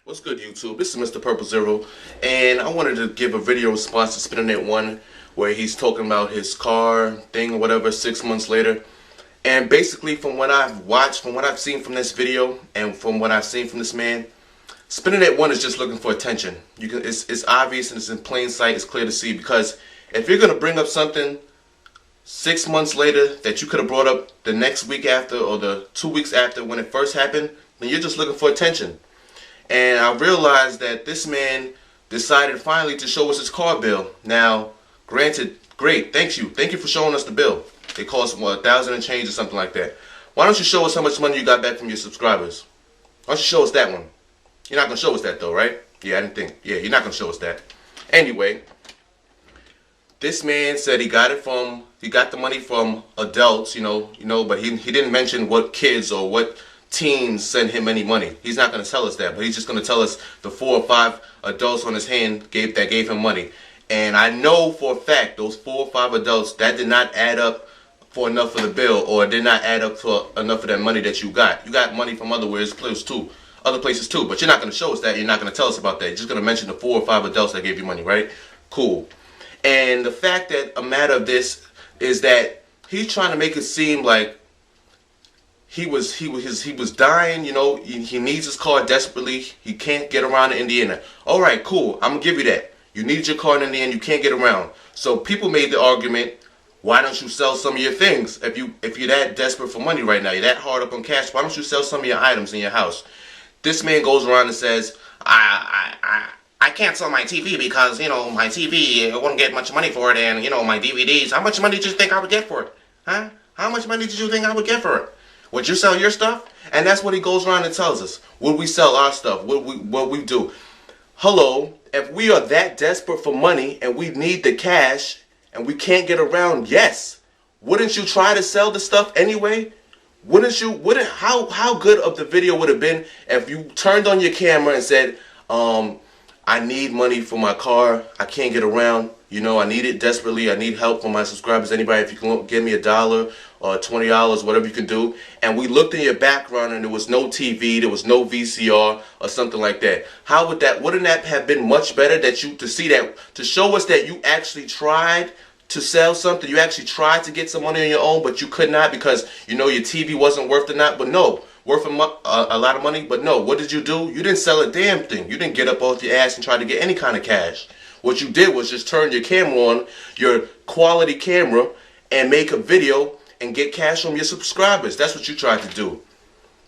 What's good, YouTube? This is Mr. Purple Zero, and I wanted to give a video response to SpinnerNet1 where he's talking about his car thing or whatever 6 months later. And basically, from what I've watched, from what I've seen from this video, and from what I've seen from this man, SpinnerNet1 is just looking for attention. It's obvious and it's in plain sight. It's clear to see, because if you're gonna bring up something 6 months later that you could have brought up the next week after or the 2 weeks after when it first happened, then you're just looking for attention. And I realized that this man decided finally to show us his car bill. Now, granted, great, thank you for showing us the bill. It cost what, $1,000 and change or something like that. Why don't you show us how much money you got back from your subscribers? Why don't you show us that one? You're not gonna show us that though, right? Yeah, I didn't think. Yeah, you're not gonna show us that. Anyway, this man said he got the money from adults, but he didn't mention what kids or what teens send him any money. He's not going to tell us that, but he's just going to tell us the 4 or 5 adults on his hand that gave him money. And I know for a fact those 4 or 5 adults, that did not add up for enough of the bill, or did not add up to enough of that money that you got. You got money from other places too, but you're not going to show us that. You're not going to tell us about that. You're just going to mention the 4 or 5 adults that gave you money, right? Cool. And the fact that a matter of this is that he's trying to make it seem like he was dying, he needs his car desperately. He can't get around in Indiana. All right, cool. I'm gonna give you that. You need your car in Indiana. You can't get around. So people made the argument, why don't you sell some of your things? If you're that desperate for money right now, you're that hard up on cash, why don't you sell some of your items in your house? This man goes around and says, I can't sell my TV because, my TV, I won't get much money for it, and, my DVDs. How much money did you think I would get for it? Huh? How much money did you think I would get for it? Would you sell your stuff? And that's what he goes around and tells us. Would we sell our stuff? What we do? Hello, if we are that desperate for money and we need the cash and we can't get around, yes. Wouldn't you try to sell the stuff anyway? How good of the video would have been if you turned on your camera and said, I need money for my car. I can't get around. I need it desperately. I need help from my subscribers. Anybody, if you can give me $1 or $20, whatever you can do. And we looked in your background and there was no TV, there was no VCR or something like that. Wouldn't that have been much better to show us that you actually tried to sell something? You actually tried to get some money on your own, but you could not because your TV wasn't worth it, worth a lot of money. But no, what did you do? You didn't sell a damn thing. You didn't get up off your ass and try to get any kind of cash. What you did was just turn your camera on, your quality camera, and make a video and get cash from your subscribers. That's what you tried to do.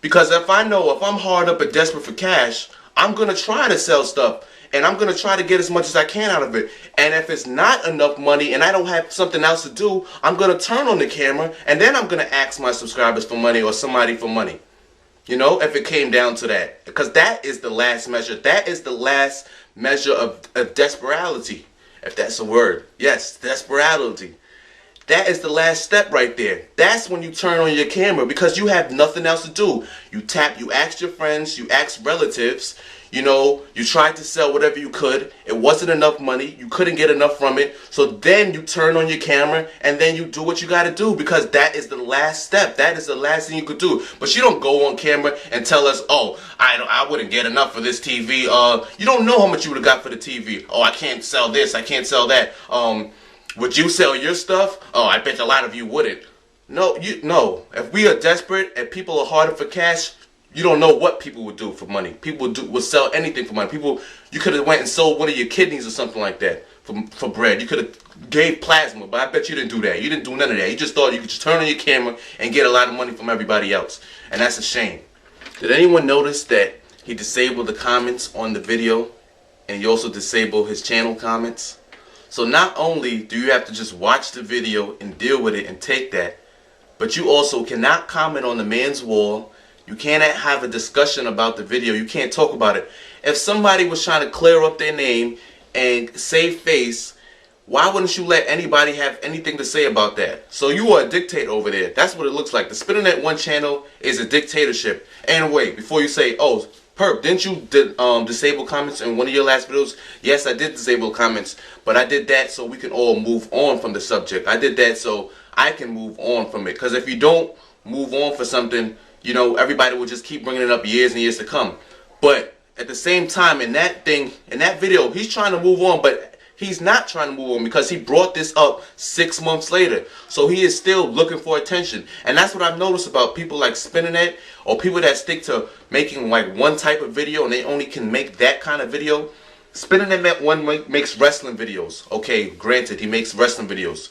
Because if I'm hard up and desperate for cash, I'm going to try to sell stuff. And I'm going to try to get as much as I can out of it. And if it's not enough money and I don't have something else to do, I'm going to turn on the camera and then I'm going to ask my subscribers for money or somebody for money. If it came down to that. Because that is the last measure. That is the last measure of desperality. If that's a word. Yes, desperality. That is the last step right there. That's when you turn on your camera because you have nothing else to do. You ask your friends, you ask relatives, you tried to sell whatever you could. It wasn't enough money. You couldn't get enough from it. So then you turn on your camera and then you do what you got to do because that is the last step. That is the last thing you could do. But you don't go on camera and tell us, oh, I wouldn't get enough for this TV. You don't know how much you would have got for the TV. Oh, I can't sell this. I can't sell that. Would you sell your stuff? Oh, I bet a lot of you wouldn't. No. If we are desperate and people are harder for cash, you don't know what people would do for money. People would sell anything for money. You could have went and sold one of your kidneys or something like that for bread. You could have gave plasma, but I bet you didn't do that. You didn't do none of that. You just thought you could just turn on your camera and get a lot of money from everybody else. And that's a shame. Did anyone notice that he disabled the comments on the video and he also disabled his channel comments? So not only do you have to just watch the video and deal with it and take that, but you also cannot comment on the man's wall. You cannot have a discussion about the video. You can't talk about it. If somebody was trying to clear up their name and save face, why wouldn't you let anybody have anything to say about that? So you are a dictator over there. That's what it looks like. The SpinnerNet1 channel is a dictatorship. And wait, before you say, oh, Perp, didn't you disable comments in one of your last videos? Yes, I did disable comments, but I did that so we can all move on from the subject. I did that so I can move on from it. Because if you don't move on for something, everybody will just keep bringing it up years and years to come. But at the same time, in that video, he's trying to move on, but he's not trying to move on because he brought this up 6 months later. So he is still looking for attention. And that's what I've noticed about people like Spinnernet, or people that stick to making like one type of video and they only can make that kind of video. Spinnernet1 makes wrestling videos. Okay, granted, he makes wrestling videos.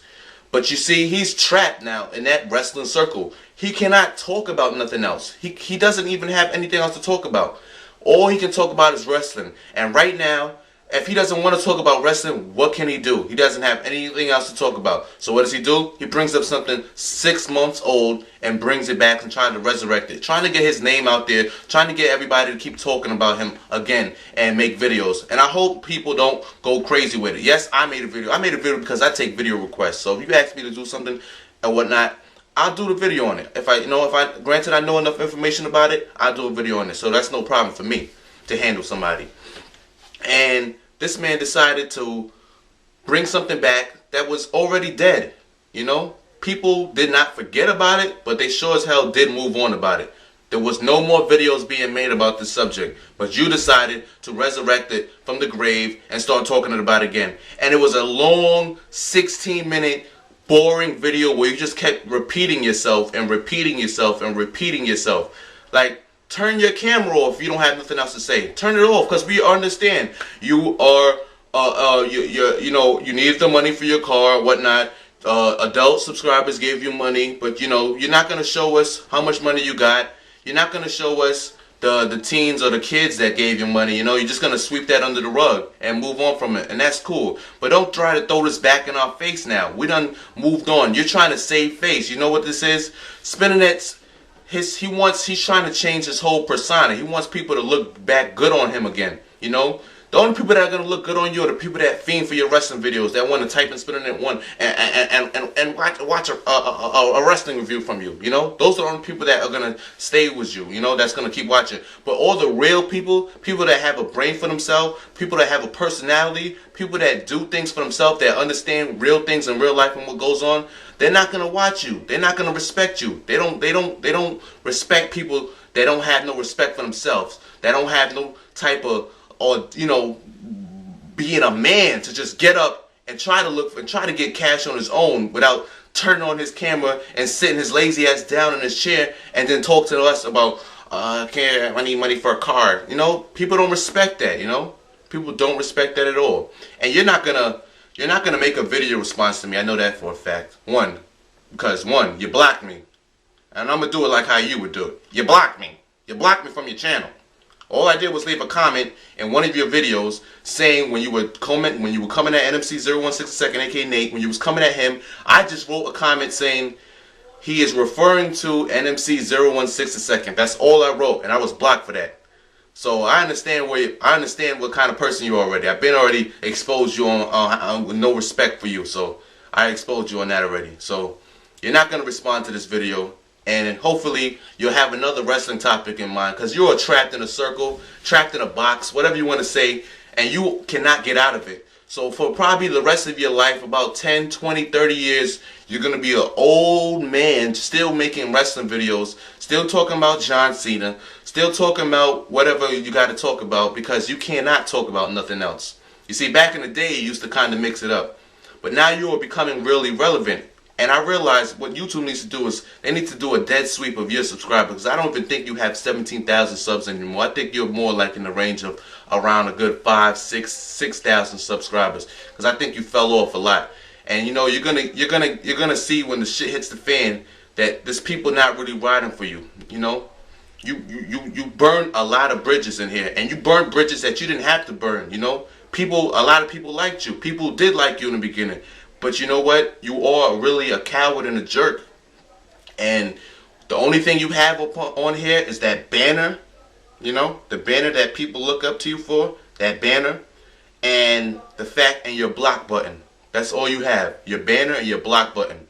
But you see, he's trapped now in that wrestling circle. He cannot talk about nothing else. He doesn't even have anything else to talk about. All he can talk about is wrestling. And right now, if he doesn't want to talk about wrestling, what can he do? He doesn't have anything else to talk about. So what does he do? He brings up something 6 months old and brings it back and trying to resurrect it. Trying to get his name out there. Trying to get everybody to keep talking about him again and make videos. And I hope people don't go crazy with it. Yes, I made a video. I made a video because I take video requests. So if you ask me to do something and whatnot, I'll do the video on it. Granted I know enough information about it, I'll do a video on it. So that's no problem for me to handle somebody. And this man decided to bring something back that was already dead. You know, people did not forget about it, but they sure as hell did move on about it. There was no more videos being made about this subject, but you decided to resurrect it from the grave and start talking about it again. And it was a long 16-minute boring video where you just kept repeating yourself and repeating yourself and repeating yourself. Like, turn your camera off if you don't have nothing else to say. Turn it off, because we understand you are you need the money for your car, whatnot. Adult subscribers gave you money, but you're not gonna show us how much money you got. You're not gonna show us the teens or the kids that gave you money. You're just gonna sweep that under the rug and move on from it, and that's cool. But don't try to throw this back in our face now. We done moved on. You're trying to save face. You know what this is? Spinnernet's he's trying to change his whole persona. He wants people to look back good on him again. The only people that are going to look good on you are the people that fiend for your wrestling videos, that want to type in Spinnernet1 and watch a wrestling review from you. Those are the only people that are going to stay with you, that's going to keep watching. But all the real people that have a brain for themselves, people that have a personality, people that do things for themselves, that understand real things in real life and what goes on, they're not going to watch you. They're not going to respect you. They don't respect people that don't have no respect for themselves. That don't have no type of being a man to just get up and try to get cash on his own without turning on his camera and sitting his lazy ass down in his chair and then talk to us about I need money for a car. People don't respect that. People don't respect that at all. And you're not gonna make a video response to me. I know that for a fact. Because you blocked me, and I'm gonna do it like how you would do it. You blocked me. You blocked me from your channel. All I did was leave a comment in one of your videos saying when you were coming at NMC016 aka Nate, when you was coming at him, I just wrote a comment saying he is referring to NMC016. That's all I wrote, and I was blocked for that. So I understand what kind of person you are already. I've been already exposed you on with no respect for you, so I exposed you on that already. So you're not gonna respond to this video. And hopefully you'll have another wrestling topic in mind, because you're trapped in a circle, trapped in a box, whatever you want to say, and you cannot get out of it. So for probably the rest of your life, about 10, 20, 30 years, you're going to be an old man still making wrestling videos, still talking about John Cena, still talking about whatever you got to talk about, because you cannot talk about nothing else. You see, back in the day, you used to kind of mix it up. But now you are becoming really relevant. And I realized what YouTube needs to do is they need to do a dead sweep of your subscribers, because I don't even think you have 17,000 subs anymore. I think you're more like in the range of around a good 6,000 subscribers, because I think you fell off a lot. And you're gonna see when the shit hits the fan that there's people not really riding for you. You burn a lot of bridges in here, and you burned bridges that you didn't have to burn. A lot of people liked you. People did like you in the beginning. But you know what? You are really a coward and a jerk. And the only thing you have on here is that banner. The banner that people look up to you for. That banner. And your block button. That's all you have. Your banner and your block button.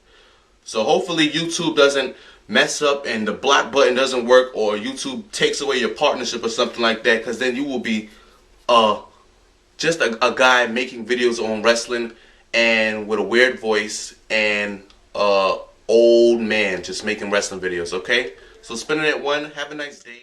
So hopefully YouTube doesn't mess up and the block button doesn't work, or YouTube takes away your partnership or something like that. Because then you will be just a guy making videos on wrestling and with a weird voice and old man just making wrestling videos, okay? So Spinnernet1, have a nice day.